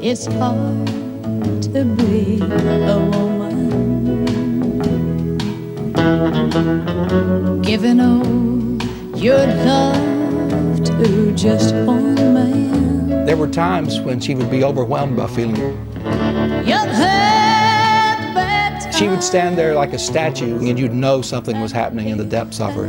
It's hard to be a woman, giving all your love to just one man. There were times when she would be overwhelmed by feeling. She would stand there like a statue, and you'd know something was happening in the depths of her.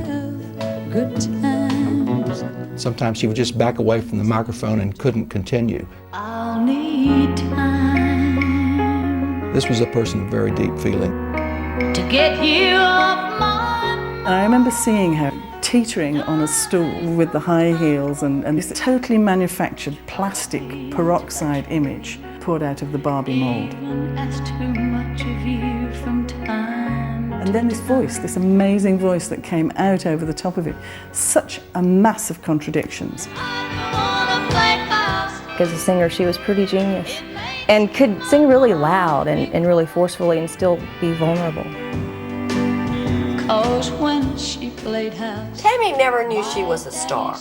Good times. Sometimes she would just back away from the microphone and couldn't continue. I'll need time This was a person of very deep feeling. to get you off my And I remember seeing her teetering on a stool with the high heels and this totally manufactured plastic peroxide image poured out of the Barbie mold. That's too much of you from time. And then this voice, this amazing voice that came out over the top of it. Such a mass of contradictions. As a singer, she was pretty genius and could sing really loud and really forcefully and still be vulnerable. 'Cause when she played house, Tammy never knew she was a star.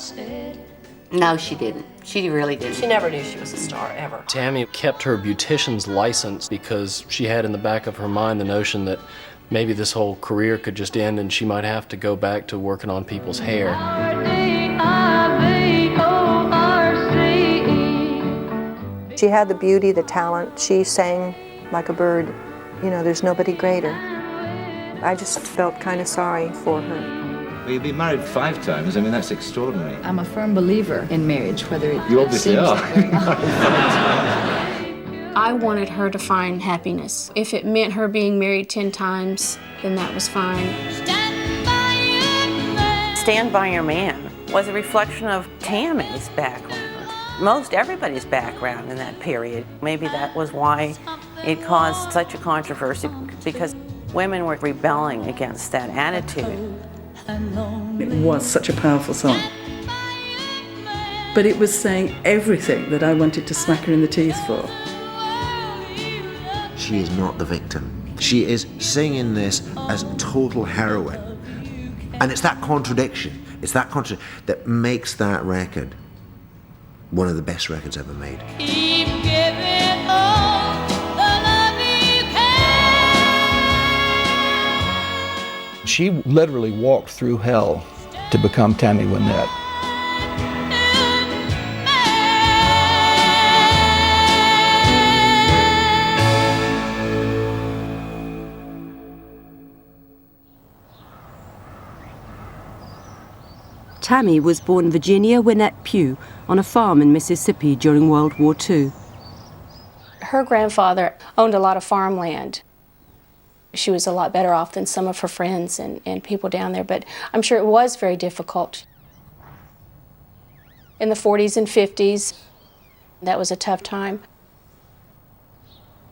No, she didn't. She really didn't. She never knew she was a star, ever. Tammy kept her beautician's license because she had in the back of her mind the notion that maybe this whole career could just end and she might have to go back to working on people's hair. She had the beauty, the talent. She sang like a bird. You know, there's nobody greater. I just felt kind of sorry for her. Well, you've been married 5 times. I mean, that's extraordinary. I'm a firm believer in marriage, whether it You obviously are. I wanted her to find happiness. If it meant her being married 10 times, then that was fine. Stand By Your Man was a reflection of Tammy's background. Most everybody's background in that period. Maybe that was why it caused such a controversy, because women were rebelling against that attitude. It was such a powerful song. But it was saying everything that I wanted to smack her in the teeth for. She is not the victim. She is singing this as total heroine. And it's that contradiction, that makes that record one of the best records ever made. keep giving all the love you can. She literally walked through hell to become Tammy Wynette. Tammy was born Virginia Wynette Pugh on a farm in Mississippi during World War II. Her grandfather owned a lot of farmland. She was a lot better off than some of her friends and people down there, but I'm sure it was very difficult. In the 40s and 50s, that was a tough time.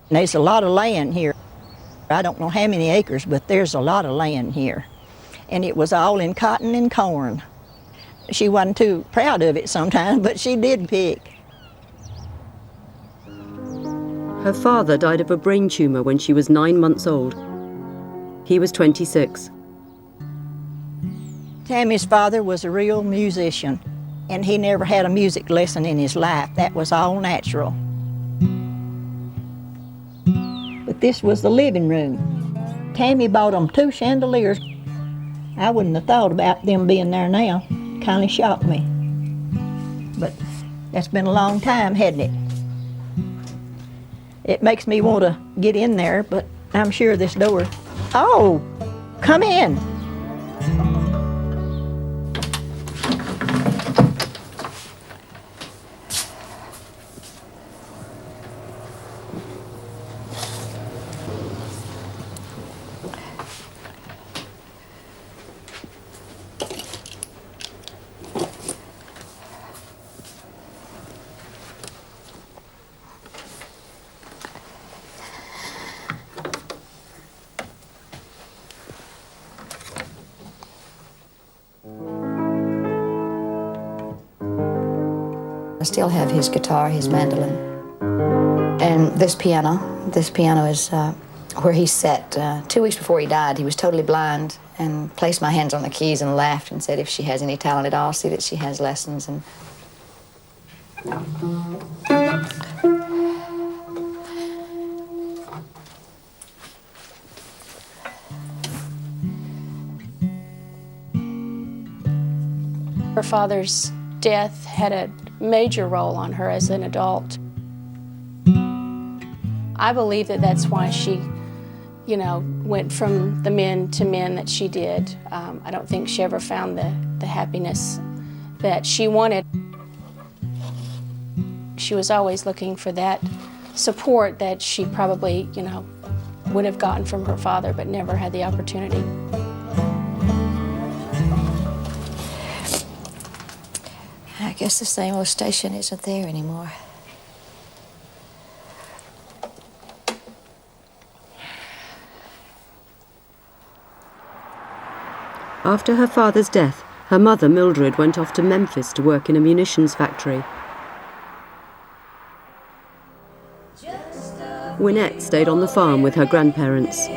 There's a lot of land here. I don't know how many acres, but there's a lot of land here. And it was all in cotton and corn. She wasn't too proud of it sometimes, but she did pick. Her father died of a brain tumor when she was 9 months old. He was 26. Tammy's father was a real musician, and he never had a music lesson in his life. That was all natural. But this was the living room. Tammy bought them 2 chandeliers. I wouldn't have thought about them being there now. Kind of shocked me. But that's been a long time, hasn't it? It makes me want to get in there, but I'm sure this door... Oh, come in. I still have his guitar, his mandolin. And this piano is where he sat 2 weeks before he died. He was totally blind and placed my hands on the keys and laughed and said, if she has any talent at all, see that she has lessons. And father's death had a major role on her as an adult. I believe that that's why she, you know, went from the men to men that she did. I don't think she ever found the happiness that she wanted. She was always looking for that support that she probably, you know, would have gotten from her father, but never had the opportunity. I guess the same old station isn't there anymore. After her father's death, her mother, Mildred, went off to Memphis to work in a munitions factory. Wynette stayed on the farm with her grandparents.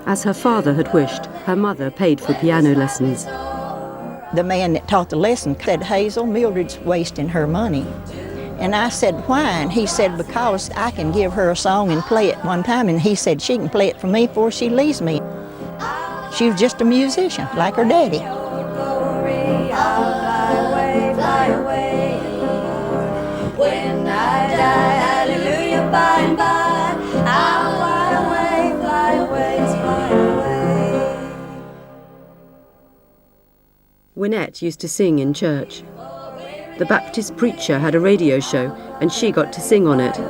As her father had wished, her mother paid for piano lessons. The man that taught the lesson said, Hazel, Mildred's wasting her money. And I said, why? And he said, because I can give her a song and play it one time. And he said, she can play it for me before she leaves me. She was just a musician, like her daddy. When I die, hallelujah, by and by, I'll fly away, fly away, fly away. Wynette used to sing in church. The Baptist preacher had a radio show, and she got to sing on it. To a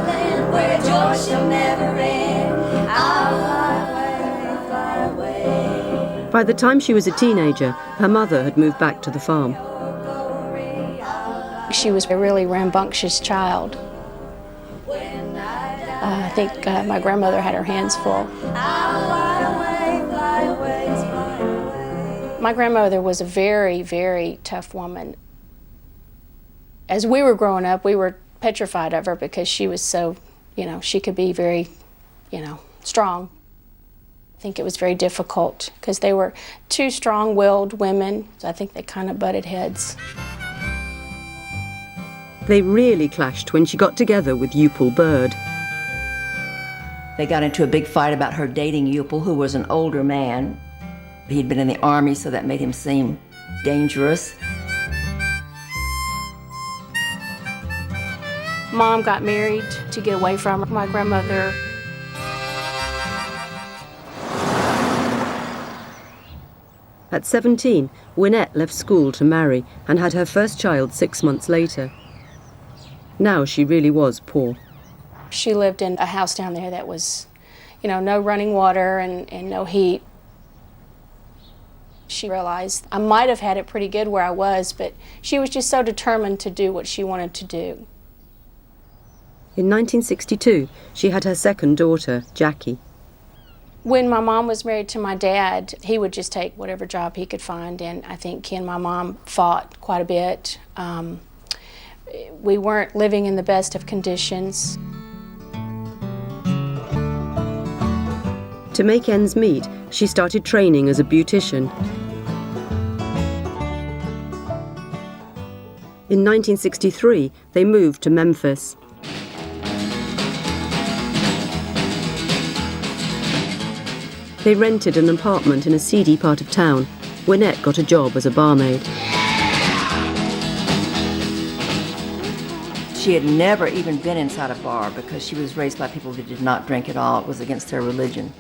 land where joy shall never end, I'll fly away. By the time she was a teenager, her mother had moved back to the farm. She was a really rambunctious child. I think my grandmother had her hands full. My grandmother was a very, very tough woman. As we were growing up, we were petrified of her because she was so, you know, she could be very, you know, strong. I think it was very difficult because they were two strong-willed women. So I think they kind of butted heads. They really clashed when she got together with Upal Bird. They got into a big fight about her dating Upal, who was an older man. He'd been in the army, so that made him seem dangerous. Mom got married to get away from my grandmother. At 17, Wynette left school to marry and had her first child 6 months later. Now she really was poor. She lived in a house down there that was, you know, no running water and no heat. She realized I might have had it pretty good where I was, but she was just so determined to do what she wanted to do. In 1962, she had her second daughter, Jackie. When my mom was married to my dad, he would just take whatever job he could find, and I think he and my mom fought quite a bit. We weren't living in the best of conditions. To make ends meet, she started training as a beautician. In 1963, they moved to Memphis. They rented an apartment in a seedy part of town. Wynette got a job as a barmaid. She had never even been inside a bar because she was raised by people who did not drink at all. It was against their religion.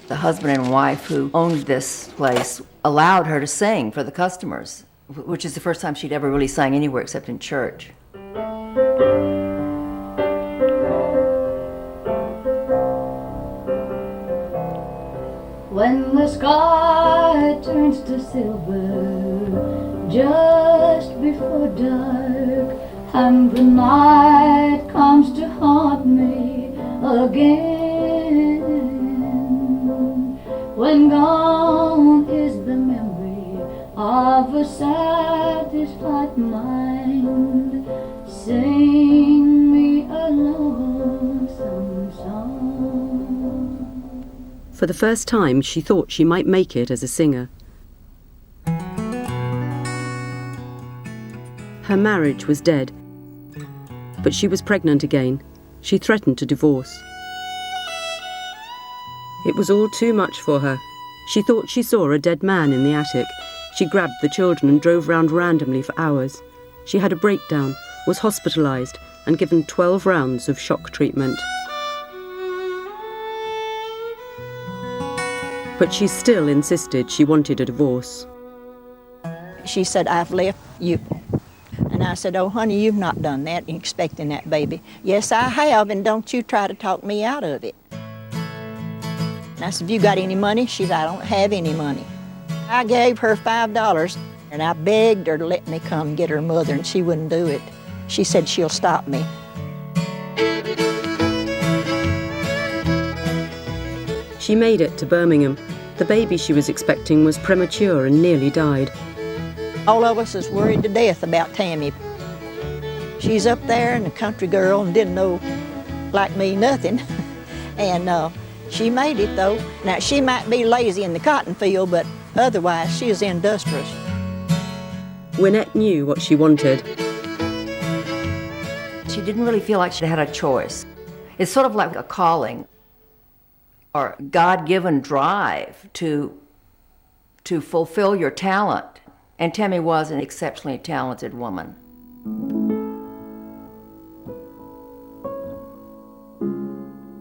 The husband and wife who owned this place allowed her to sing for the customers, which is the first time she'd ever really sang anywhere except in church. When the sky turns to silver just before dark, and the night comes to haunt me again, when gone is the memory of a satisfied mind, sing me a lonesome song. For the first time, she thought she might make it as a singer. Her marriage was dead, but she was pregnant again. She threatened to divorce. It was all too much for her. She thought she saw a dead man in the attic. She grabbed the children and drove round randomly for hours. She had a breakdown, was hospitalised and given 12 rounds of shock treatment. But she still insisted she wanted a divorce. She said, "I've left you." And I said, "Oh, honey, you've not done that, expecting that baby." "Yes, I have, and don't you try to talk me out of it." And I said, "Have you got any money?" She said, "I don't have any money." I gave her $5, and I begged her to let me come get her mother, and she wouldn't do it. She said she'll stop me. She made it to Birmingham. The baby she was expecting was premature and nearly died. All of us is worried to death about Tammy. She's up there and a country girl and didn't know, like me, nothing. And she made it, though. Now, she might be lazy in the cotton field, but otherwise, she is industrious. WYNETTE knew what she wanted. She didn't really feel like she had a choice. It's sort of like a calling or God-given drive to fulfill your talent. And Tammy was an exceptionally talented woman.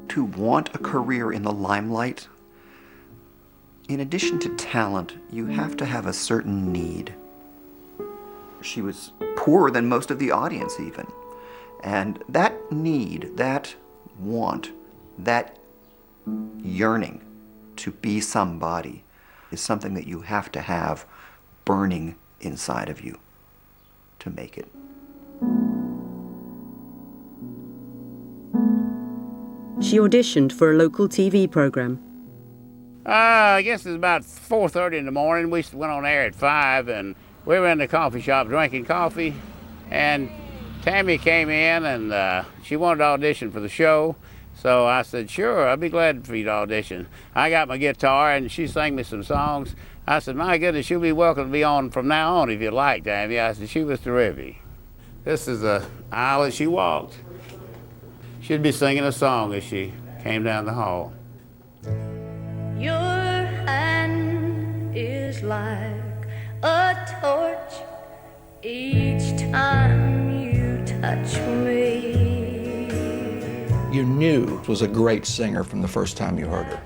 To want a career in the limelight, in addition to talent, you have to have a certain need. She was poorer than most of the audience even. And that need, that want, that yearning to be somebody is something that you have to have burning inside of you to make it. She auditioned for a local TV program. I guess it was about 4:30 in the morning. We went on air at 5, and we were in the coffee shop drinking coffee, and Tammy came in, and she wanted to audition for the show. So I said, "Sure, I'd be glad for you to audition." I got my guitar, and she sang me some songs. I said, "My goodness, you'll be welcome to be on from now on if you like, Tammy." I said, "She was terrific." This is the aisle as she walked. She'd be singing a song as she came down the hall. Your hand is like a torch each time you touch me. You knew it was a great singer from the first time you heard her.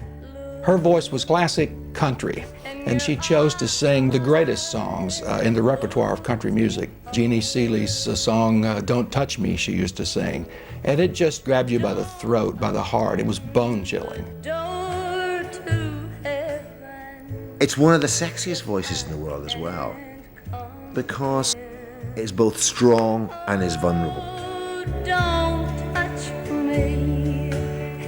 Her voice was classic country, and she chose to sing the greatest songs in the repertoire of country music. Jeannie Seeley's song, "Don't Touch Me," she used to sing, and it just grabbed you by the throat, by the heart. It was bone-chilling. It's one of the sexiest voices in the world as well, because it's both strong and is vulnerable. Don't touch me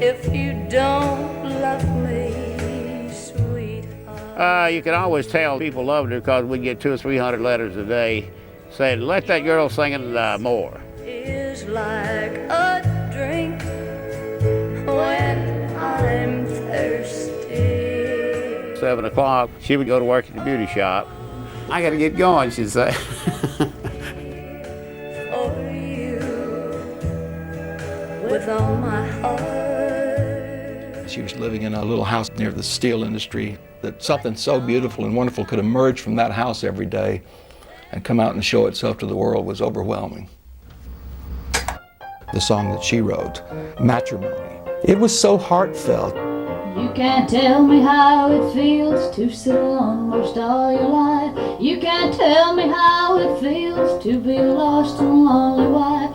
if you don't love me, sweetheart. You could always tell people loved her because we'd get 200 or 300 letters a day saying, "Let that girl sing it more." Is like a drink when I'm thirsty. 7 o'clock, she would go to work at the beauty shop. "I gotta get going," she'd say. For you, with all my heart. She was living in a little house near the steel industry, that something so beautiful and wonderful could emerge from that house every day and come out and show itself to the world was overwhelming. The song that she wrote, "Matrimony," it was so heartfelt. You can't tell me how it feels to sit alone most all your life. You can't tell me how it feels to be a lost and lonely wife.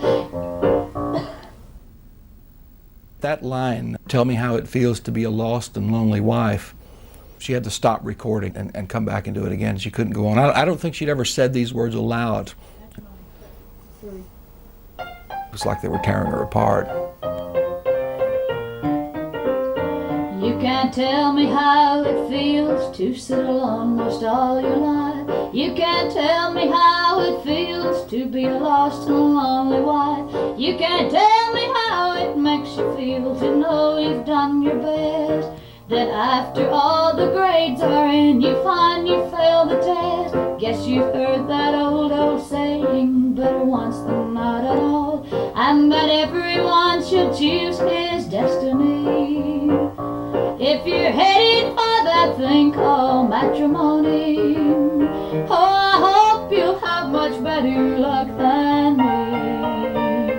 That line, "Tell me how it feels to be a lost and lonely wife," she had to stop recording and come back and do it again. She couldn't go on. I don't think she'd ever said these words aloud. It was like they were tearing her apart. You can't tell me how it feels to sit alone most all your life. You can't tell me how it feels to be a lost and lonely wife. You can't tell me how it makes you feel to know you've done your best. That after all the grades are in, you find you failed the test. Guess you've heard that old saying, better once than not at all. And that everyone should choose his destiny. If you're thing called matrimony. Oh, I hope you'll have much better luck than me.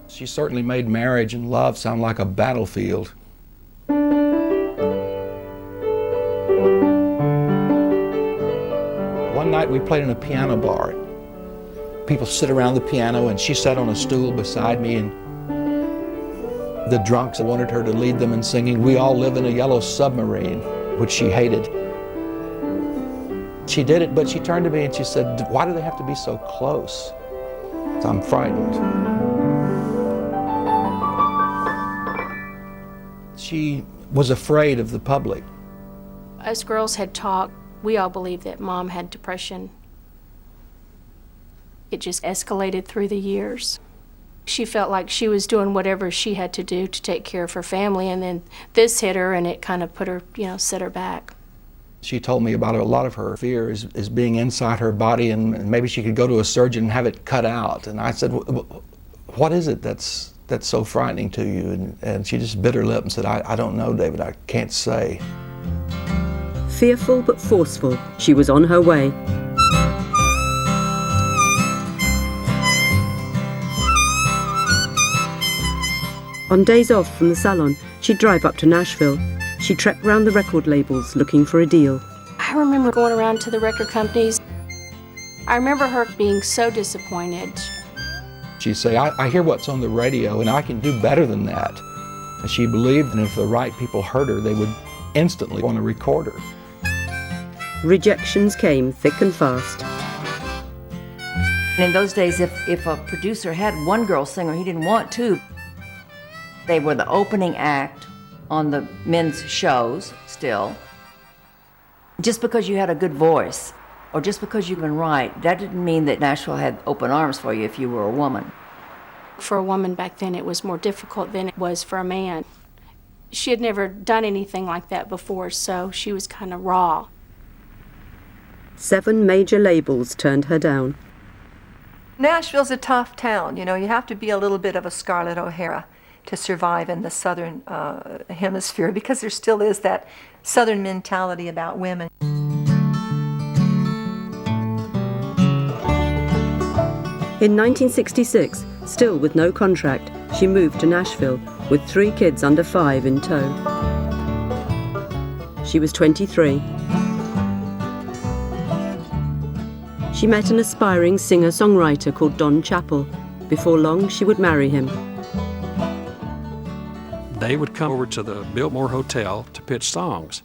She certainly made marriage and love sound like a battlefield. One night we played in a piano bar. People sit around the piano and she sat on a stool beside me, and the drunks wanted her to lead them in singing "We All Live in a Yellow Submarine," which she hated. She did it, but she turned to me and she said, "Why do they have to be so close?" So I'm frightened. She was afraid of the public. Us girls had talked. We all believed that Mom had depression. It just escalated through the years. She felt like she was doing whatever she had to do to take care of her family, and then this hit her and it kind of put her, set her back. She told me about a lot of her fear is being inside her body, and maybe she could go to a surgeon and have it cut out. And I said, "What is it that's so frightening to you?" And she just bit her lip and said, I don't know, David, I can't say. Fearful but forceful, she was on her way. On days off from the salon, she'd drive up to Nashville. She'd trek round the record labels looking for a deal. I remember going around to the record companies. I remember her being so disappointed. She'd say, I hear what's on the radio and I can do better than that. And she believed that if the right people heard her, they would instantly want to record her. Rejections came thick and fast. And in those days, if a producer had one girl singer, he didn't want two. They were the opening act on the men's shows still. Just because you had a good voice, or just because you can write, that didn't mean that Nashville had open arms for you if you were a woman. For a woman back then, it was more difficult than it was for a man. She had never done anything like that before, so she was kind of raw. 7 major labels turned her down. Nashville's a tough town. You have to be a little bit of a Scarlett O'Hara to survive in the southern hemisphere, because there still is that southern mentality about women. In 1966, still with no contract, she moved to Nashville with 3 kids under 5 in tow. She was 23. She met an aspiring singer-songwriter called Don Chappell. Before long, she would marry him. They would come over to the Biltmore Hotel to pitch songs.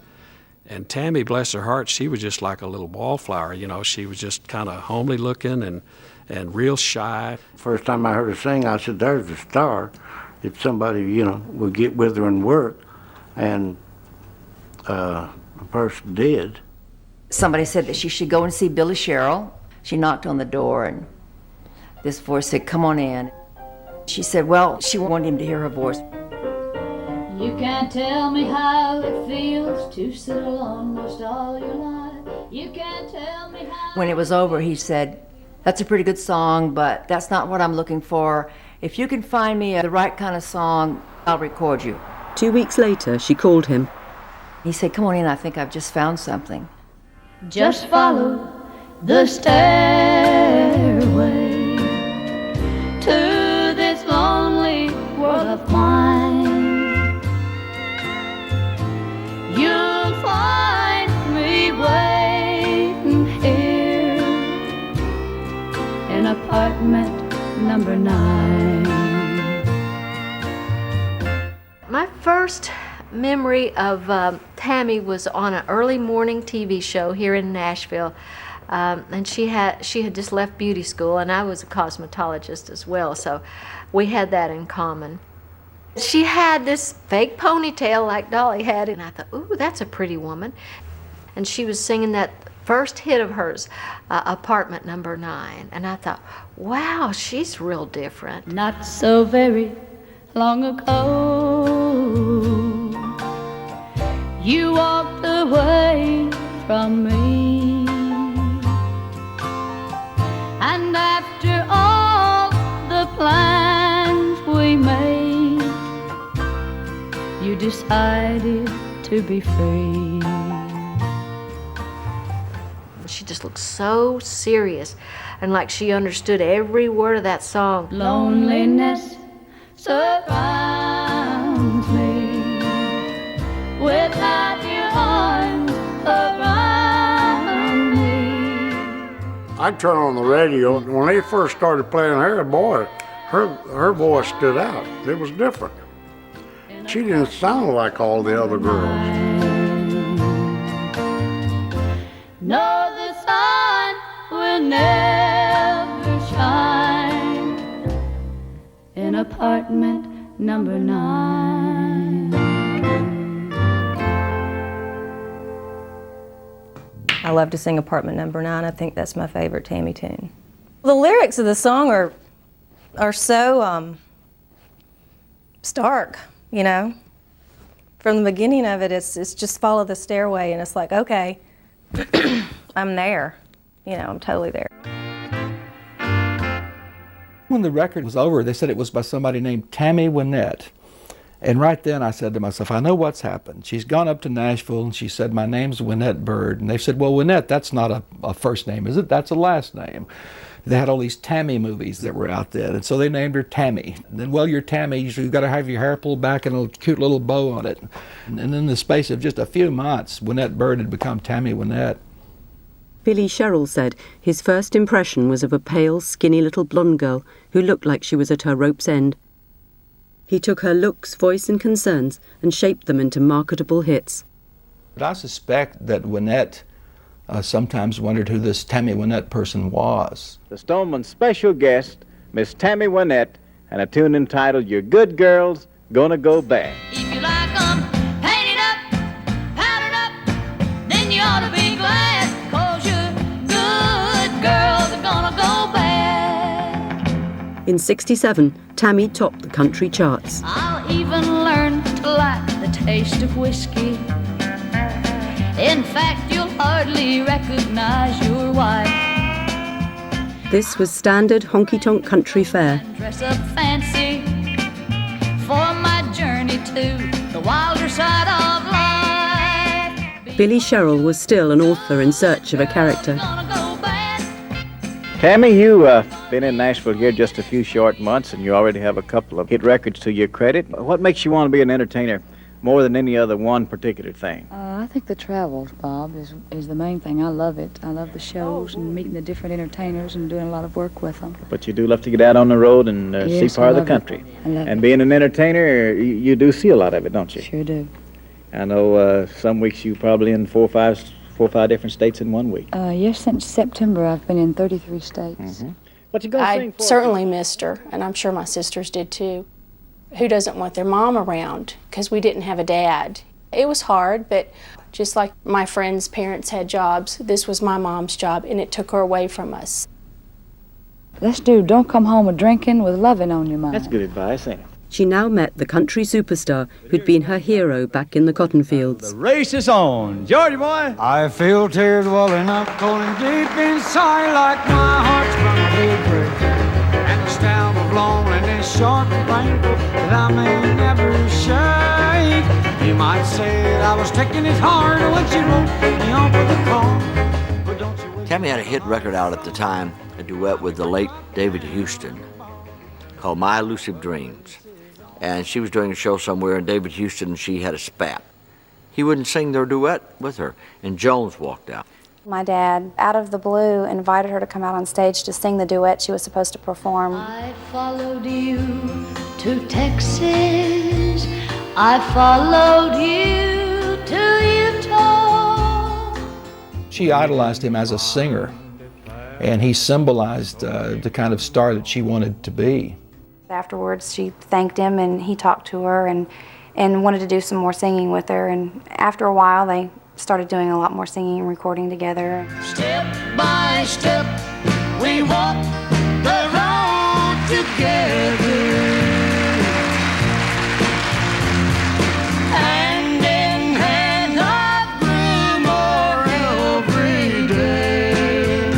And Tammy, bless her heart, she was just like a little wallflower, She was just kind of homely looking and real shy. First time I heard her sing, I said, there's a star. If somebody, would get with her and work. And a person did. Somebody said that she should go and see Billy Sherrill. She knocked on the door and this voice said, "Come on in." She said, well, she wanted him to hear her voice. You can't tell me how it feels to sit alone most all your life. You can't tell me how... When it was over, he said, "That's a pretty good song, but that's not what I'm looking for. If you can find me the right kind of song, I'll record you." 2 weeks later, she called him. He said, "Come on in, I think I've just found something." Just follow the stairway to this lonely world of mine. You'll find me waiting here in apartment number 9. My first memory of Tammy was on an early morning TV show here in Nashville, and she had just left beauty school, and I was a cosmetologist as well, so we had that in common. She had this fake ponytail like Dolly had, and I thought, ooh, that's a pretty woman. And she was singing that first hit of hers, Apartment Number 9, and I thought, wow, she's real different. Not so very long ago, you walked away from me, and after all the plans we made, you decided to to be free. She just looked so serious and like she understood every word of that song. Loneliness surrounds me without your arms around me. I'd turn on the radio. When they first started playing her, boy, her voice stood out. It was different. She didn't sound like all the other girls. No, the sun will never shine in apartment number 9. I love to sing Apartment Number 9. I think that's my favorite Tammy tune. The lyrics of the song are so stark, you know. From the beginning of it, it's just follow the stairway, and it's like, okay, I'm there. You know, I'm totally there. When the record was over, they said it was by somebody named Tammy Wynette. And right then I said to myself, I know what's happened. She's gone up to Nashville and she said, my name's Wynette Bird. And they said, well, Wynette, that's not a first name, is it? That's a last name. They had all these Tammy movies that were out then, and so they named her Tammy. And then, well, you're Tammy, so you've got to have your hair pulled back and a cute little bow on it. And in the space of just a few months, Wynette Bird had become Tammy Wynette. Billy Sherrill said his first impression was of a pale, skinny little blonde girl who looked like she was at her rope's end. He took her looks, voice and concerns and shaped them into marketable hits. But I suspect that Wynette sometimes wondered who this Tammy Wynette person was. The Stoneman's special guest, Miss Tammy Wynette, and a tune entitled Your Good Girl's Gonna Go Bad. If you like 'em painted up, powdered up, then you ought to be glad, 'cause your good girls are gonna go bad. In '67, Tammy topped the country charts. I'll even learn to like the taste of whiskey. In fact, you'll hardly recognize your wife. This was standard honky-tonk country fare. Dress up fancy for my journey to the wilder side of life. Billy Sherrill was still an author in search of a character. Tammy, you've been in Nashville here just a few short months, and you already have a couple of hit records to your credit. What makes you want to be an entertainer more than any other one particular thing? I think the travels, Bob, is the main thing. I love it. I love the shows and meeting the different entertainers and doing a lot of work with them. But you do love to get out on the road and see Yes, part of I the love country. I love And it. being an entertainer, you do see a lot of it, don't you? Sure do. I know some weeks you probably in four or five different states in 1 week. Yes, since September I've been in 33 states. Mm-hmm. What you gonna I sing for? certainly missed her, and I'm sure my sisters did too. Who doesn't want their mom around? Because we didn't have a dad. It was hard, but just like my friends' parents had jobs, this was my mom's job, and it took her away from us. Let's do Don't Come Home a Drinking with Loving on Your Mind. That's good advice, ain't it? She now met the country superstar who'd been her hero back in the cotton fields. Race is on. Georgie boy. I feel tears welling up cold and deep inside like my heart's gonna be break. And the stab of loneliness sharp and painful that I may never shake. You might say that I was taking it hard when she wrote me off with the call. But don't you Tammy had a hit record out at the time, a duet with the late David Houston called My Elusive Dreams. And she was doing a show somewhere, and David Houston and she had a spat. He wouldn't sing their duet with her, and Jones walked out. My dad, out of the blue, invited her to come out on stage to sing the duet she was supposed to perform. I followed you to Texas. I followed you to Utah. She idolized him as a singer, and he symbolized the kind of star that she wanted to be. Afterwards, she thanked him, and he talked to her and wanted to do some more singing with her. And after a while, they started doing a lot more singing and recording together. Step by step, we walk the road together. Hand in hand, I dream more every day.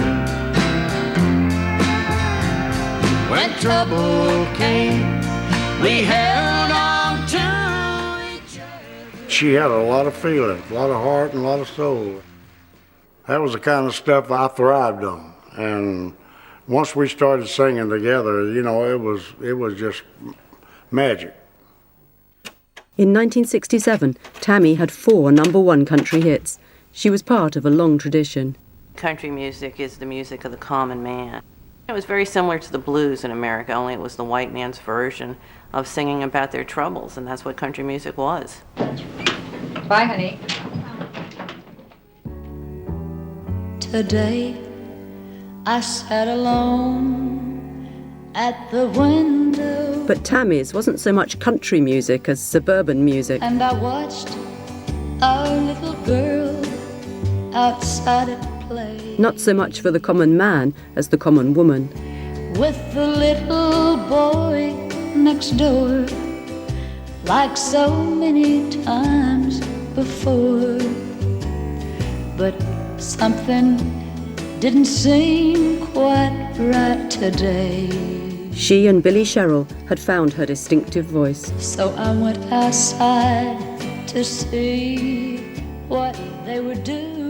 When trouble came, we held on to each other. she had a lot of feeling, a lot of heart, and a lot of soul. That was the kind of stuff I thrived on. And once we started singing together, you know, it was just magic. In 1967, Tammy had 4 #1 country hits. She was part of a long tradition. Country music is the music of the common man. It was very similar to the blues in America, only it was the white man's version of singing about their troubles, and that's what country music was. Bye, honey. Today I sat alone at the window But Tammy's wasn't so much country music as suburban music. and I watched our little girl outside at play Not so much for the common man as the common woman. with the little boy next door, like so many times before. But something didn't seem quite right today. She and Billy Sherrill had found her distinctive voice. So I went outside to see what they were doing.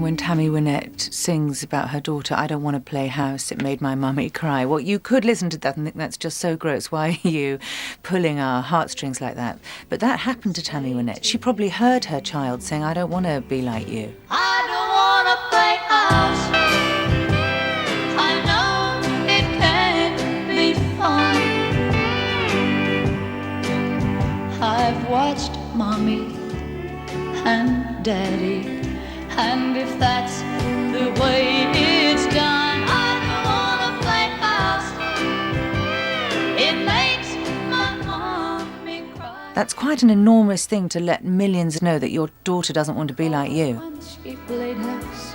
When Tammy Wynette sings about her daughter, I don't want to play house, it made my mummy cry. Well, you could listen to that and think that's just so gross. Why are you pulling our heartstrings like that? But that happened to Tammy Wynette. She probably heard her child saying, I don't want to be like you. I don't want to play house. I know it can't be fun. I've watched Mommy and Daddy, and if that's the way it's done, I don't want to play house. It makes my mommy cry. That's quite an enormous thing to let millions know that your daughter doesn't want to be like you. She played house.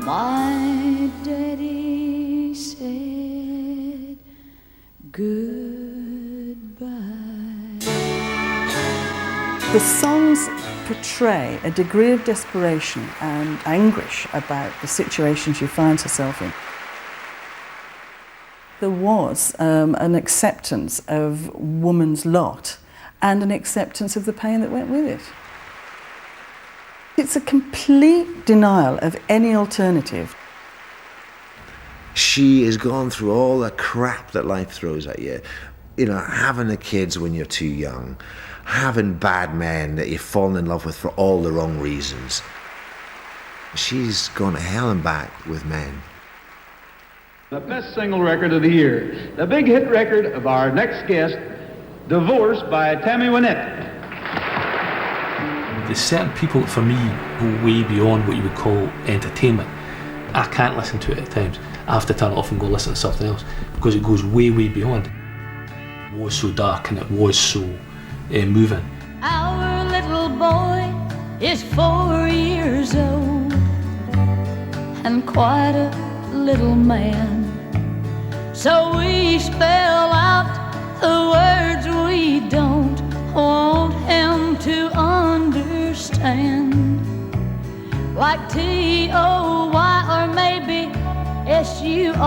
My daddy said goodbye. The songs portray a degree of desperation and anguish about the situation she finds herself in. There was an acceptance of woman's lot and an acceptance of the pain that went with it. It's a complete denial of any alternative. She has gone through all the crap that life throws at you. You know, having the kids when you're too young, having bad men that you've fallen in love with for all the wrong reasons. She's gone to hell and back with men. The best single record of the year, the big hit record of our next guest, Divorce by Tammy Wynette. There's certain people, for me, go way beyond what you would call entertainment. I can't listen to it at times. I have to turn it off and go listen to something else because it goes way, way beyond. It was so dark and it was so moving. Our little boy is 4 years old and quite a little man. So we spell out the words we don't want him to understand, like T-O-Y or maybe S-U-R-P-R-I-S-E.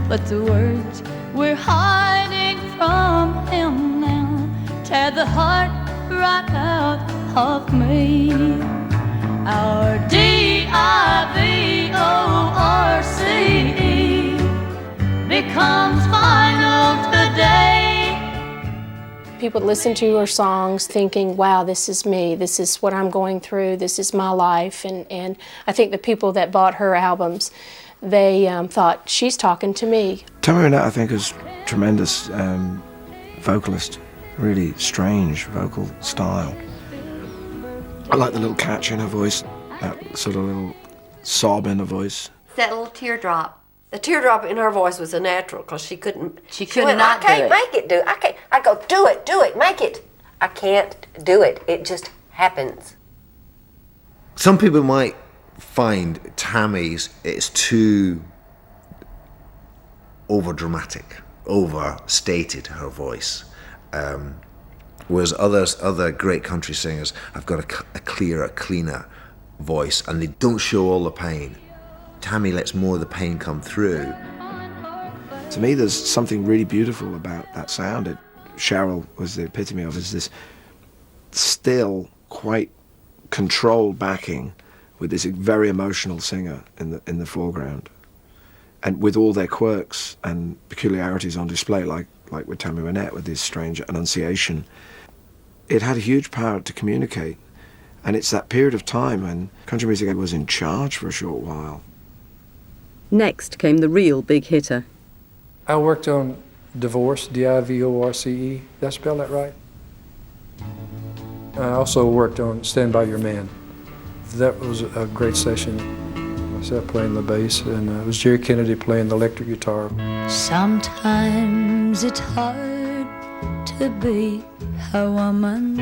But the words we're hiding from him now tear the heart right out of me. Our D-I-V-O-R-C-E becomes final today. People listen to her songs thinking, wow, this is me, this is what I'm going through, this is my life. And I think the people that bought her albums, they thought, she's talking to me. Tammy Wynette, I think, is tremendous vocalist, really strange vocal style. I like the little catch in her voice, that sort of little sob in her voice. That little teardrop. The teardrop in her voice was a natural because she couldn't. She could went, not I can't do it. make it. I can't. I go, do it, make it. I can't do it. It just happens. Some people might find Tammy's, it's too over-dramatic, overstated, her voice. Whereas other great country singers have got a clearer, cleaner voice and they don't show all the pain. Tammy lets more of the pain come through. To me, there's something really beautiful about that sound. Cheryl was the epitome of this still, quite controlled backing with this very emotional singer in the foreground, and with all their quirks and peculiarities on display, like with Tammy Wynette, with this strange enunciation. It had a huge power to communicate, and it's that period of time when country music was in charge for a short while. Next came the real big hitter. I worked on Divorce, Divorce. Did I spell that right? I also worked on Stand By Your Man. That was a great session. Myself playing the bass, and it was Jerry Kennedy playing the electric guitar. Sometimes it's hard to be a woman,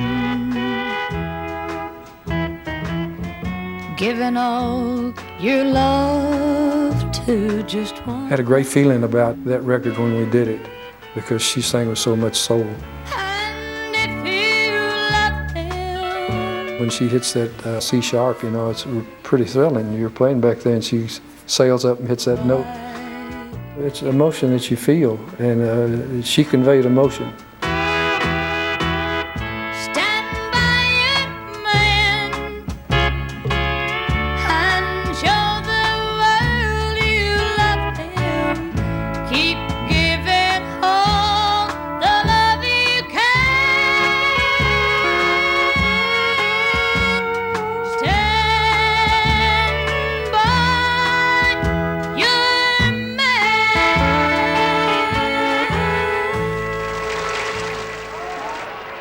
giving all your love to just one. Had a great feeling about that record when we did it, because she sang with so much soul. When she hits that C sharp, you know, it's pretty thrilling. You're playing back there and she sails up and hits that note. It's emotion that you feel, and she conveyed emotion.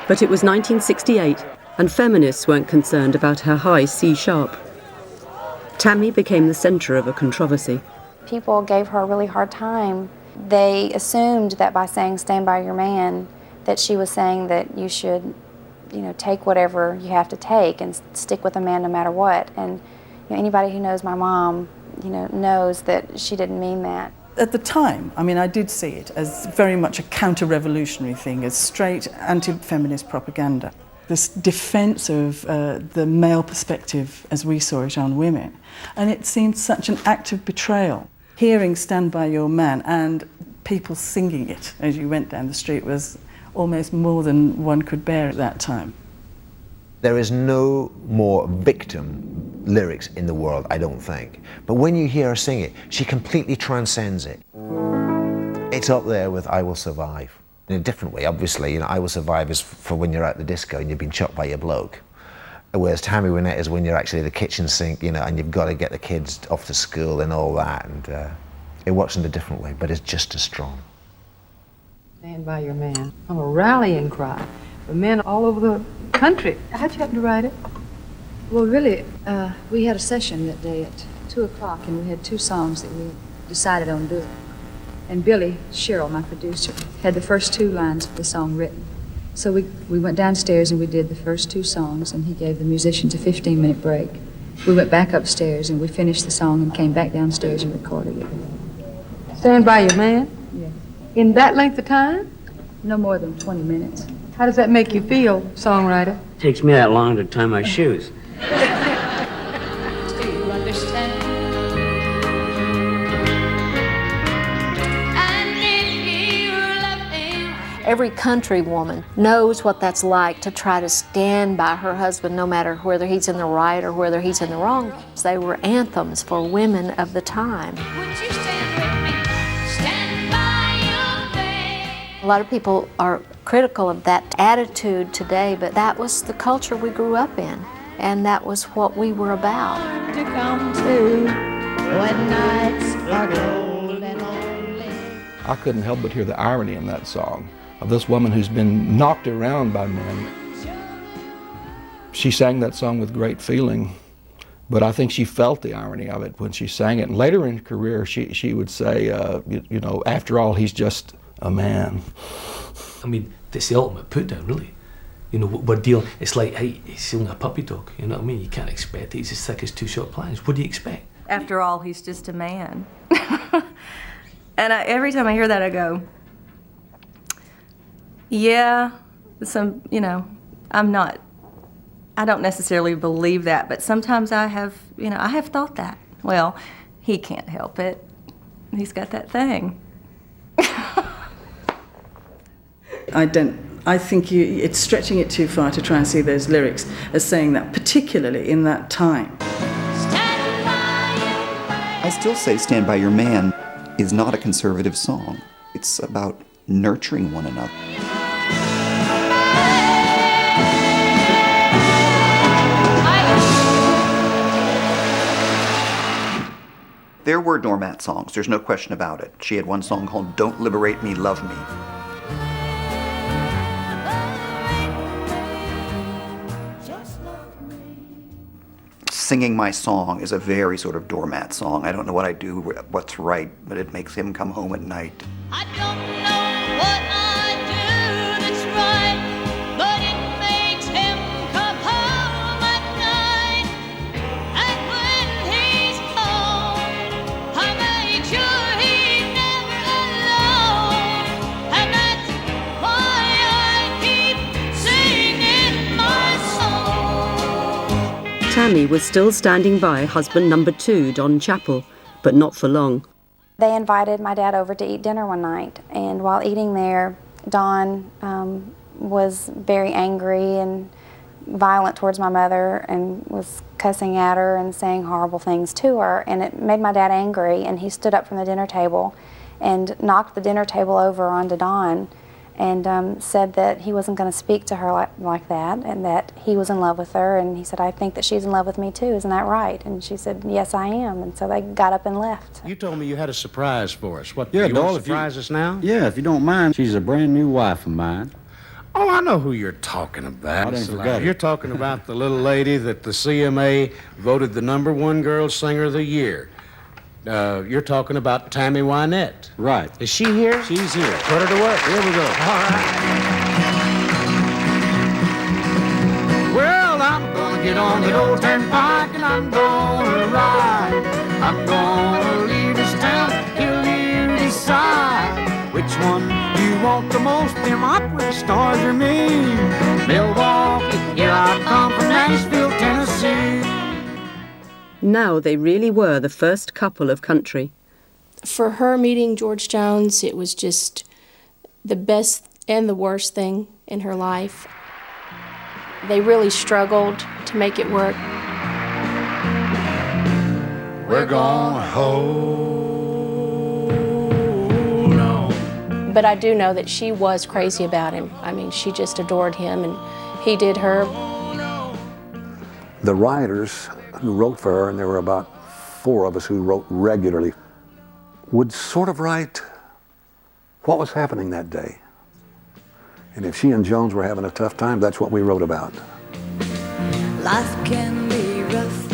But it was 1968, and feminists weren't concerned about her high C sharp. Tammy became the centre of a controversy. People gave her a really hard time. They assumed that by saying "Stand By Your Man," that she was saying that you should, you know, take whatever you have to take and stick with a man no matter what. And you know, anybody who knows my mom, you know, knows that she didn't mean that. At the time, I mean, I did see it as very much a counter-revolutionary thing, as straight anti-feminist propaganda. This defence of the male perspective as we saw it on women. And it seemed such an act of betrayal. Hearing "Stand By Your Man" and people singing it as you went down the street was almost more than one could bear at that time. There is no more victim lyrics in the world, I don't think. But when you hear her sing it, she completely transcends it. It's up there with "I Will Survive." In a different way, obviously, you know, "I Will Survive" is for when you're at the disco and you've been chopped by your bloke. Whereas Tammy Wynette is when you're actually at the kitchen sink, you know, and you've got to get the kids off to school and all that. And it works in a different way, but it's just as strong. Stand By Your Man. I'm a rallying cry for men all over the country. How'd you happen to write it? Well, really, we had a session that day at 2 o'clock, and we had 2 songs that we decided on doing. And Billy Sherrill, my producer, had the first 2 lines of the song written. So we went downstairs and we did the first 2 songs, and he gave the musicians a 15-minute break. We went back upstairs and we finished the song and came back downstairs and recorded it. Stand By Your Man? Yeah. In that length of time? No more than 20 minutes. How does that make you feel, songwriter? Takes me that long to tie my shoes. Do you understand? Every country woman knows what that's like to try to stand by her husband no matter whether he's in the right or whether he's in the wrong. They were anthems for women of the time. A lot of people are critical of that attitude today, but that was the culture we grew up in, and that was what we were about. To come to when nights are cold and lonely. I couldn't help but hear the irony in that song of this woman who's been knocked around by men. She sang that song with great feeling, but I think she felt the irony of it when she sang it. And later in her career, she would say, you know, after all, he's just a man. I mean, it's the ultimate put down, really. You know, we're dealing, it's like, hey, he's only a puppy dog, you know what I mean? You can't expect it, he's as thick as 2 short pliers. What do you expect? After all, he's just a man. And every time I hear that, I go, yeah, you know, I don't necessarily believe that, but sometimes I have thought that. Well, he can't help it. He's got that thing. I think it's stretching it too far to try and see those lyrics as saying that, particularly in that time. I still say Stand By Your Man is not a conservative song. It's about nurturing one another. There were doormat songs, there's no question about it. She had one song called Don't Liberate Me, Love Me. Singing My Song is a very sort of doormat song. I don't know what I do, what's right, but it makes him come home at night. I don't know what I do that's right, but it makes him come home at night. And when he's home, I make sure he's never alone. And that's why I keep singing my song. Tammy was still standing by husband number 2, Don Chappell, but not for long. They invited my dad over to eat dinner one night, and while eating there, Don was very angry and violent towards my mother and was cussing at her and saying horrible things to her, and it made my dad angry, and he stood up from the dinner table and knocked the dinner table over onto Don and said that he wasn't going to speak to her like that, and that he was in love with her, and he said, I think that she's in love with me too, isn't that right? And she said, yes, I am, and so they got up and left. You told me you had a surprise for us. What, Yeah, you doll, want to surprise us now? Yeah, if you don't mind. She's a brand new wife of mine. Oh, I know who you're talking about. I didn't forget it. You're talking about the little lady that the CMA voted the #1 girl singer of the year. You're talking about Tammy Wynette. Right. Is she here? She's here. Put her to work. Here we go. All right. Well, I'm gonna get on the old turnpike and I'm gonna ride. I'm gonna leave this town till you decide which one you want the most, them opera stars or me. Milwaukee, here I come from Nashville, Tennessee. Now they really were the first couple of country. For her meeting George Jones, it was just the best and the worst thing in her life. They really struggled to make it work. We're gonna hold on. But I do know that she was crazy about him. I mean, she just adored him, and he did her. The writers who wrote for her, and there were about 4 of us who wrote regularly, would sort of write what was happening that day. And if she and Jones were having a tough time, that's what we wrote about. Life can be rough,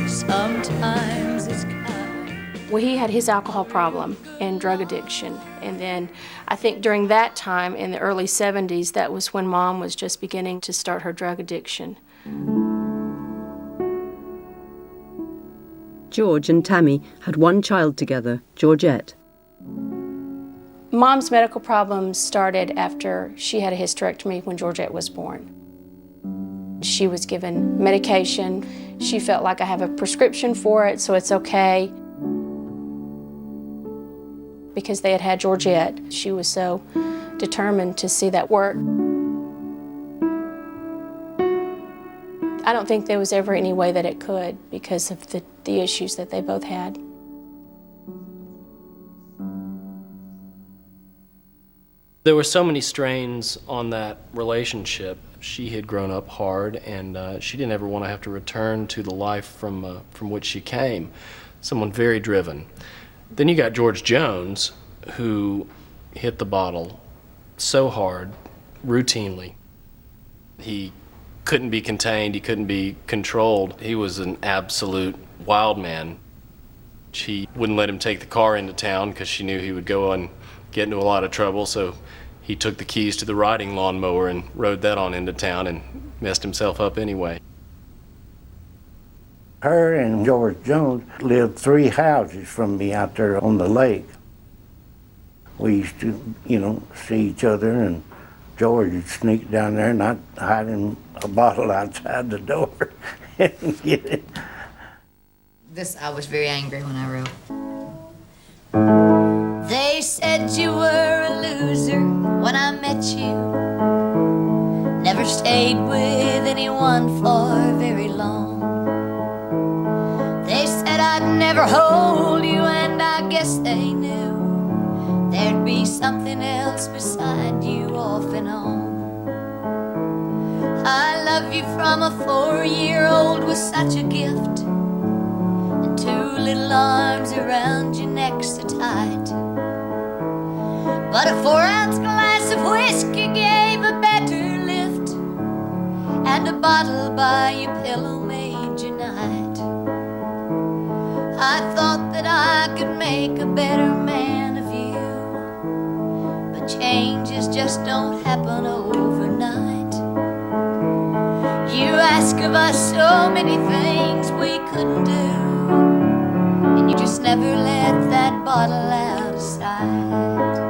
sometimes it's kind. Well, he had his alcohol problem and drug addiction. And then I think during that time, in the early 70s, that was when Mom was just beginning to start her drug addiction. George and Tammy had one child together, Georgette. Mom's medical problems started after she had a hysterectomy when Georgette was born. She was given medication. She felt like I have a prescription for it, so it's okay. Because they had had Georgette, she was so determined to see that work. I don't think there was ever any way that it could because of the issues that they both had. There were so many strains on that relationship. She had grown up hard, and she didn't ever want to have to return to the life from which she came, someone very driven. Then you got George Jones, who hit the bottle so hard, routinely. He couldn't be contained, he couldn't be controlled. He was an absolute wild man. She wouldn't let him take the car into town because she knew he would go and get into a lot of trouble, so he took the keys to the riding lawnmower and rode that on into town and messed himself up anyway. Her and George Jones lived 3 houses from me out there on the lake. We used to, see each other, and George would sneak down there and I'd hide in a bottle outside the door and get it. This, I was very angry when I wrote. They said you were a loser when when I met you. Never stayed with anyone for very long. They said I'd never hold you, and I guess they knew there'd be something else beside you off and on. I love you from a 4-year-old was such a gift, and 2 little arms around your neck so tight. But a 4-ounce glass of whiskey gave a better lift, and a bottle by your pillow made your night. I thought that I could make a better man of you, but changes just don't happen overnight. You ask of us so many things we couldn't do, and you just never let that bottle out of sight.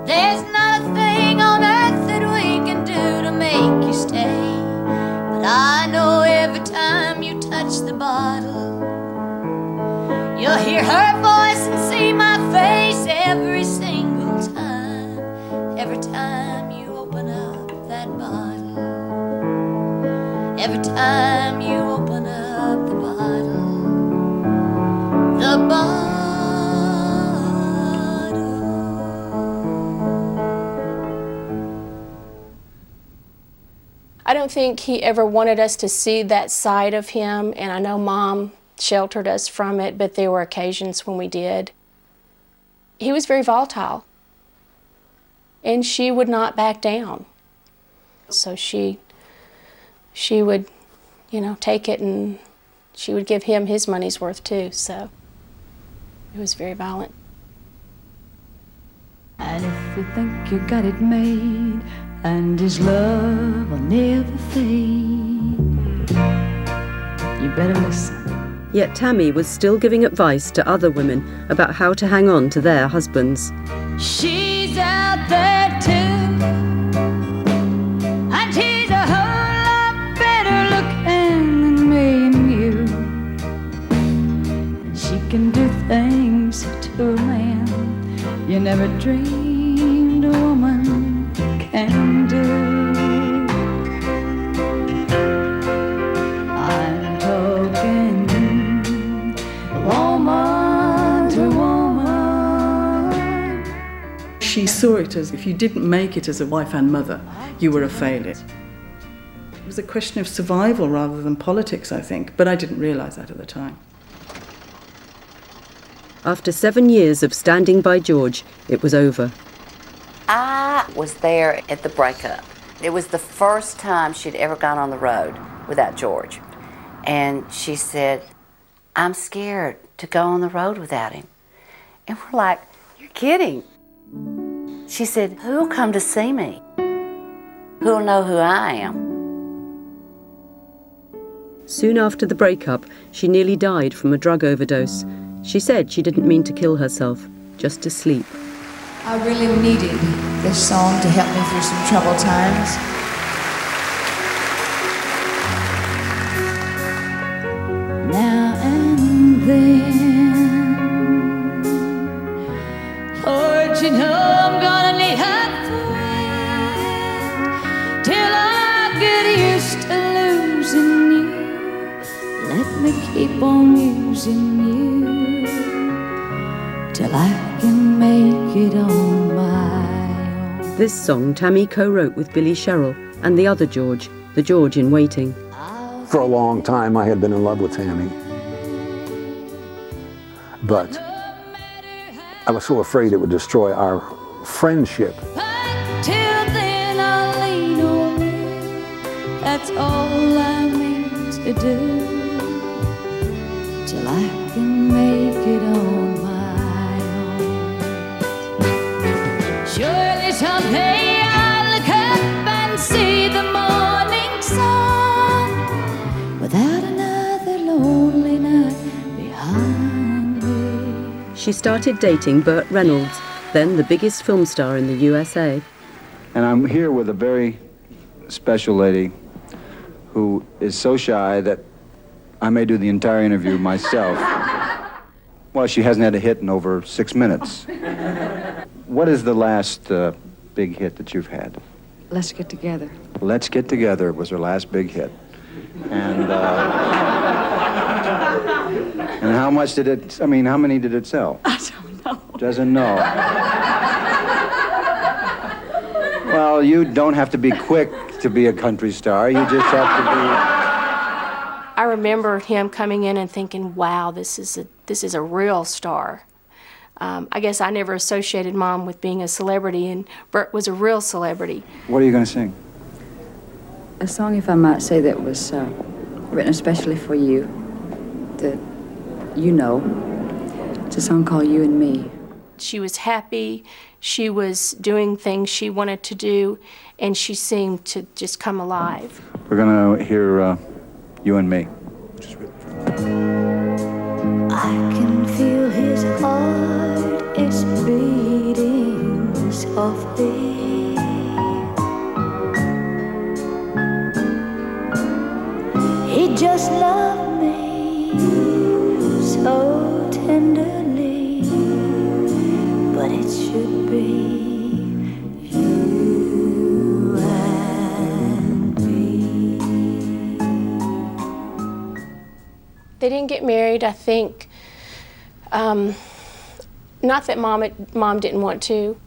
There's not a thing on earth that we can do to make you stay, but I know every time you touch the bottle, you'll hear her voice and see my face every single time. Every time you open up that bottle, every time you open up the bottle, the bottle. I don't think he ever wanted us to see that side of him, and I know Mom sheltered us from it, but there were occasions when we did. He was very volatile, and she would not back down. So she would, you know, take it, and she would give him his money's worth too, so it was very violent. And if you think you got it made, and his love will never fade, you better listen. Yet Tammy was still giving advice to other women about how to hang on to their husbands. She's out there too, and she's a whole lot better looking than me and you. And she can do things to a man you never dreamed a woman can do. I'm talking woman to woman. She saw it as if you didn't make it as a wife and mother, you were a failure. It was a question of survival rather than politics, I think, but I didn't realise that at the time. After 7 years of standing by George, it was over. I was there at the breakup. It was the first time she'd ever gone on the road without George. And she said, I'm scared to go on the road without him. And we're like, you're kidding. She said, who'll come to see me? Who'll know who I am? Soon after the breakup, she nearly died from a drug overdose. She said she didn't mean to kill herself, just to sleep. I really needed this song to help me through some troubled times. Now and then, Lord, you know I'm gonna need a friend till I get used to losing you. Let me keep on using you till I can make it on my own. This song Tammy co-wrote with Billy Sherrill and the other George, the George in Waiting. For a long time, I had been in love with Tammy. But I was so afraid it would destroy our friendship. Till then I'll lean on you. That's all I mean to do till I can make it on my own. Surely someday I'll look up and see the morning sun without another lonely night behind me. She started dating Burt Reynolds, then the biggest film star in the USA. And I'm here with a very special lady who is so shy that I may do the entire interview myself. Well, she hasn't had a hit in over 6 minutes. What is the last big hit that you've had? Let's Get Together. Let's Get Together was her last big hit. And and how much did it, I mean, how many did it sell? I don't know. Doesn't know. Well, you don't have to be quick to be a country star. You just have to be... I remember him coming in and thinking, wow, this is a real star. I guess I never associated Mom with being a celebrity, and Bert was a real celebrity. What are you going to sing? A song, if I might say, that was written especially for you, that you know. It's a song called You and Me. She was happy, she was doing things she wanted to do, and she seemed to just come alive. We're going to hear You and Me. I can feel his heart, it's beating softly. He just loved me so tenderly, but it should be you and me. They didn't get married, I think. Not that Mom didn't want to.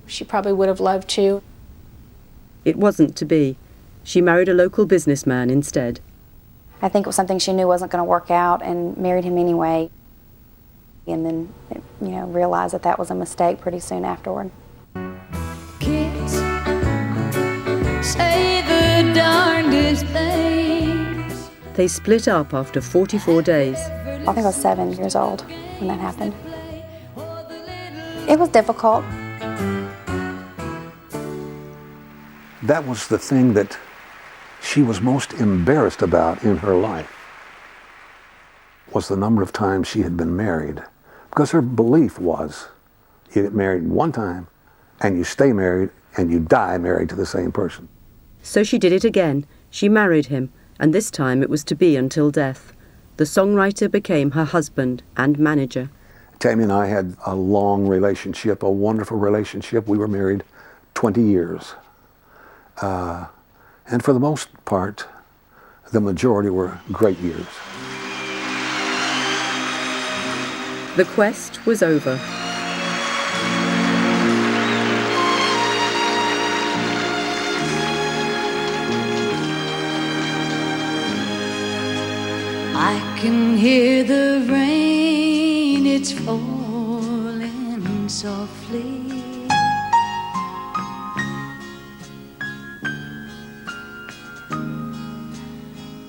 She probably would have loved to. It wasn't to be. She married a local businessman instead. I think it was something she knew wasn't going to work out and married him anyway. And then, you know, realized that that was a mistake pretty soon afterward. Kids say the darndest things. They split up after 44 days. I think I was 7 years old when that happened. It was difficult. That was the thing that she was most embarrassed about in her life, was the number of times she had been married. Because her belief was, you get married one time, and you stay married, and you die married to the same person. So she did it again. She married him, and this time it was to be until death. The songwriter became her husband and manager. Tammy and I had a long relationship, a wonderful relationship. We were married 20 years. And for the most part, the majority were great years. The quest was over. I can hear the rain, it's falling softly.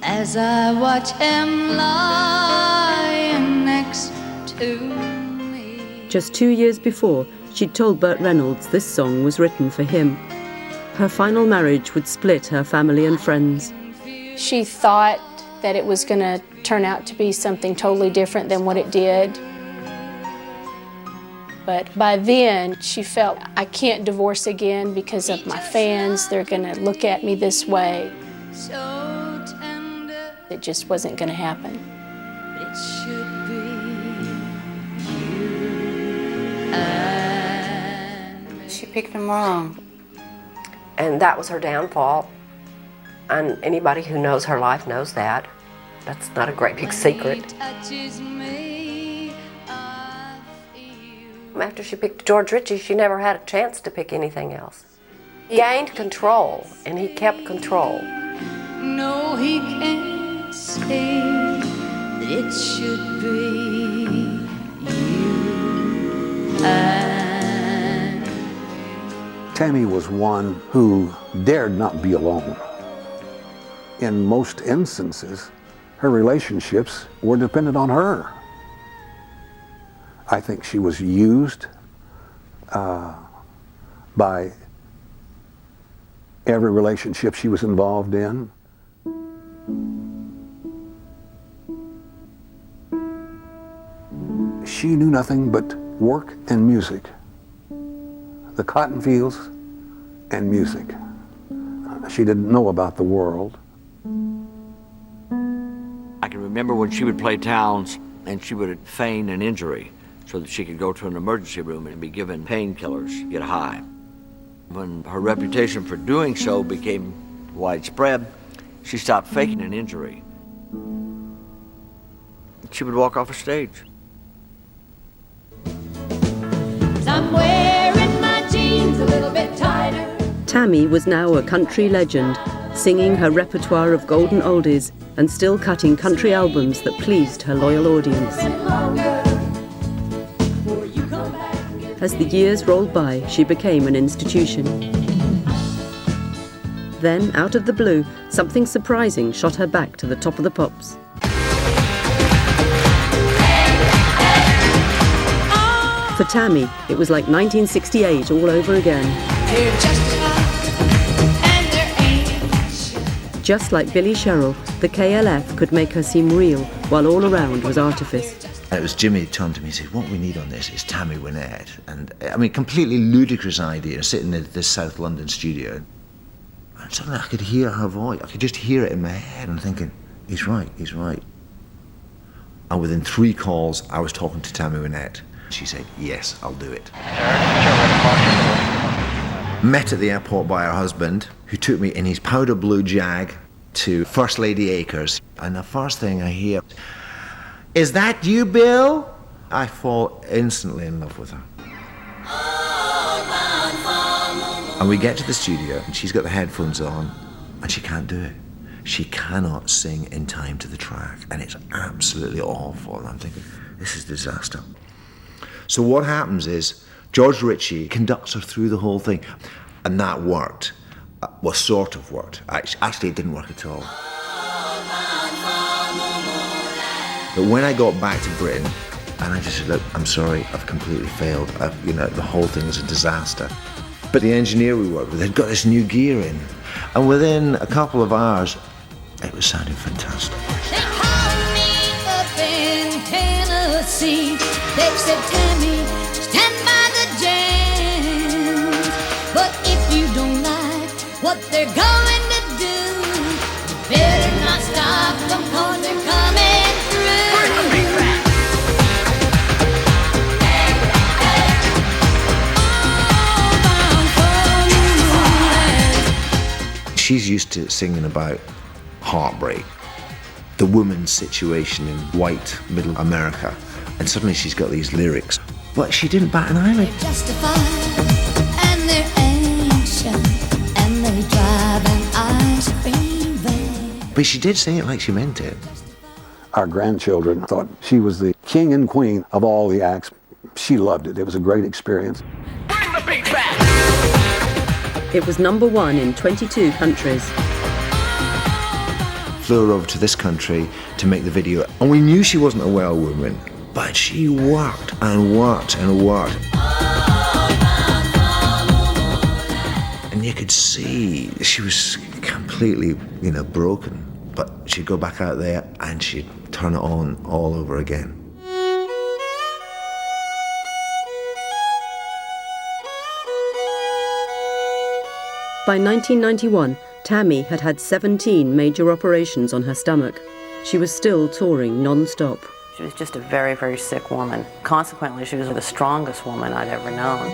As I watch him lying next to me. Just 2 years before, she'd told Burt Reynolds this song was written for him. Her final marriage would split her family and friends. She thought that it was going to turn out to be something totally different than what it did. But by then, she felt, I can't divorce again because of my fans. They're going to look at me this way. It just wasn't going to happen. It should be you. She picked him wrong. And that was her downfall. And anybody who knows her life knows that. That's not a great big secret. After she picked George Ritchie, she never had a chance to pick anything else. He gained control, and he kept control. No, he can't say that it should be you and Tammy was one who dared not be alone. In most instances, her relationships were dependent on her. I think she was used by every relationship she was involved in. She knew nothing but work and music. The cotton fields and music. She didn't know about the world. I can remember when she would play towns and she would feign an injury so that she could go to an emergency room and be given painkillers to get high. When her reputation for doing so became widespread, she stopped faking an injury. She would walk off a stage. I'm wearing my jeans a little bit tighter. Tammy was now a country legend, singing her repertoire of golden oldies and still cutting country albums that pleased her loyal audience. As the years rolled by, she became an institution. Then, out of the blue, something surprising shot her back to the top of the pops. For Tammy, it was like 1968 all over again. Just like Billy Sherrill, the KLF could make her seem real, while all around was artifice. It was Jimmy who turned to me and said, what we need on this is Tammy Wynette. And I mean, completely ludicrous idea, sitting in this South London studio. And suddenly I could hear her voice. I could just hear it in my head and thinking, he's right, he's right. And within 3 calls, I was talking to Tammy Wynette. She said, yes, I'll do it. Met at the airport by her husband, who took me in his powder blue Jag to First Lady Acres. And the first thing I hear, is that you, Bill? I fall instantly in love with her. And we get to the studio, and she's got the headphones on, and she can't do it. She cannot sing in time to the track, and it's absolutely awful. And I'm thinking, this is disaster. So what happens is, George Ritchie conducts her through the whole thing, and that worked. Well, sort of worked. Actually, it didn't work at all. But when I got back to Britain, and I just said, look, I'm sorry, I've completely failed. The whole thing was a disaster. But the engineer we worked with had got this new gear in, and within a couple of hours, it was sounding fantastic. They called me up in Tennessee. They said, Tammy, stand by the jams. But if you don't like what they're going to do, you better not stop them, 'cause they're coming through. Bring the beat back. She's used to singing about heartbreak, the woman's situation in white middle America, and suddenly she's got these lyrics. But she didn't bat an eyelid. They're justified, and they're ancient, and they drive an ice cream van. But she did say it like she meant it. Our grandchildren thought she was the king and queen of all the acts. She loved it. It was a great experience. Bring the beat back. It was #1 in 22 countries. Flew her over to this country to make the video, and we knew she wasn't a well woman, but she worked and worked and worked. And you could see she was completely, broken, but she'd go back out there and she'd turn it on all over again. By 1991, Tammy had had 17 major operations on her stomach. She was still touring non-stop. She was just a very, very sick woman. Consequently, she was the strongest woman I'd ever known.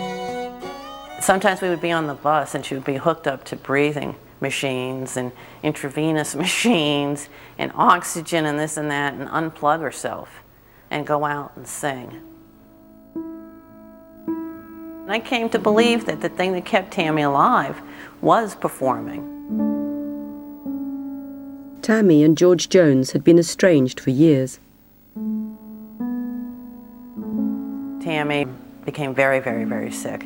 Sometimes we would be on the bus and she would be hooked up to breathing machines and intravenous machines and oxygen and this and that, and unplug herself and go out and sing. And I came to believe that the thing that kept Tammy alive was performing. Tammy and George Jones had been estranged for years. Tammy became very, very, very sick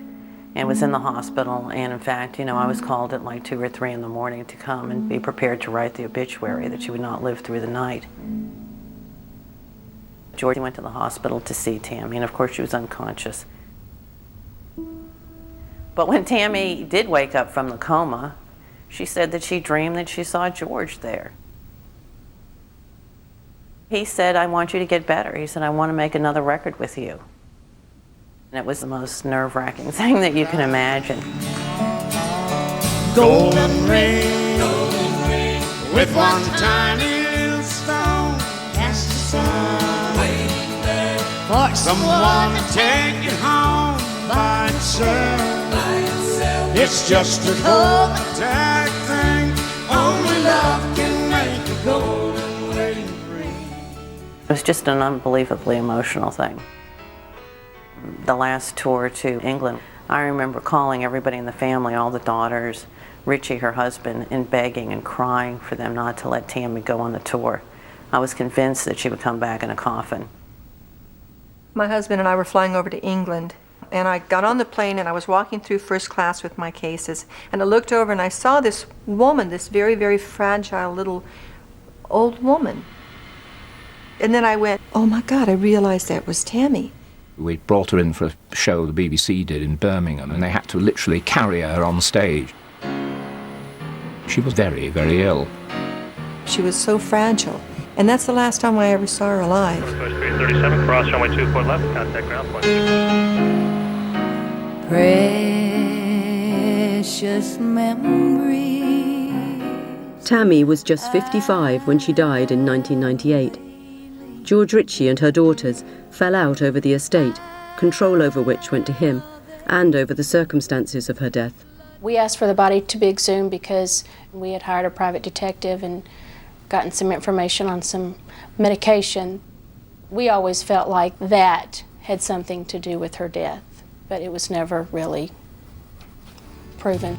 and was in the hospital. And in fact, I was called at like 2 or 3 in the morning to come and be prepared to write the obituary that she would not live through the night. George went to the hospital to see Tammy, and of course she was unconscious. But when Tammy did wake up from the coma, she said that she dreamed that she saw George there. He said, I want you to get better. He said, I want to make another record with you. And it was the most nerve-wracking thing that you can imagine. Golden ring, with one tiny little stone, cast the sun, waiting there for someone to take it home by itself. It's just a gold-tack thing. Only love can make a golden wedding ring. It was just an unbelievably emotional thing. The last tour to England, I remember calling everybody in the family, all the daughters, Richie, her husband, and begging and crying for them not to let Tammy go on the tour. I was convinced that she would come back in a coffin. My husband and I were flying over to England, and I got on the plane and I was walking through first class with my cases, and I looked over and I saw this woman, this very, very fragile little old woman. And then I went, oh my God, I realized that was Tammy. We brought her in for a show the BBC did in Birmingham, and they had to literally carry her on stage. She was very, very ill. She was so fragile, and that's the last time I ever saw her alive. 37, cross runway 24 left, contact ground point. Precious memory. Tammy was just 55 when she died in 1998. George Ritchie and her daughters fell out over the estate, control over which went to him, and over the circumstances of her death. We asked for the body to be exhumed because we had hired a private detective and gotten some information on some medication. We always felt like that had something to do with her death, but it was never really proven.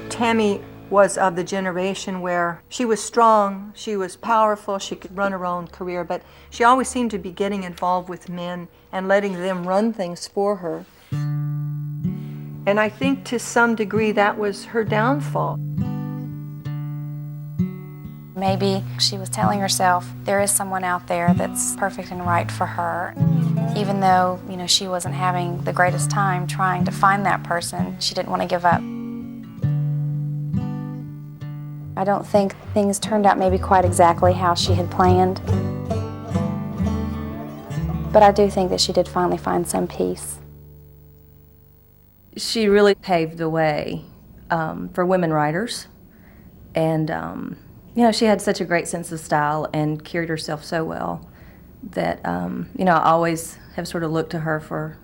Tammy was of the generation where she was strong, she was powerful, she could run her own career, but she always seemed to be getting involved with men and letting them run things for her. And I think to some degree that was her downfall. Maybe she was telling herself there is someone out there that's perfect and right for her. Even though, she wasn't having the greatest time trying to find that person, she didn't want to give up. I don't think things turned out maybe quite exactly how she had planned. But I do think that she did finally find some peace. She really paved the way for women writers. And, she had such a great sense of style and carried herself so well that, I always have sort of looked to her for,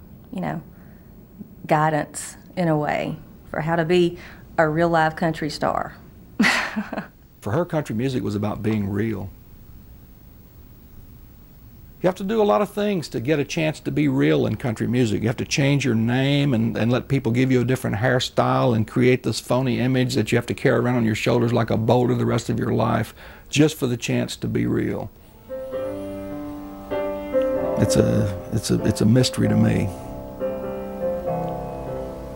guidance in a way for how to be a real live country star. For her, country music was about being real. You have to do a lot of things to get a chance to be real in country music. You have to change your name and let people give you a different hairstyle and create this phony image that you have to carry around on your shoulders like a boulder the rest of your life just for the chance to be real. It's a mystery to me.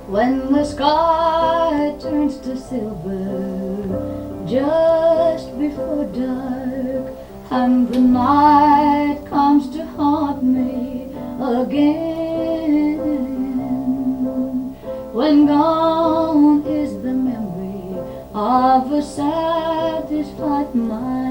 When the sky turns to silver just before dark, and the night comes to haunt me again, when gone is the memory of a satisfied mind.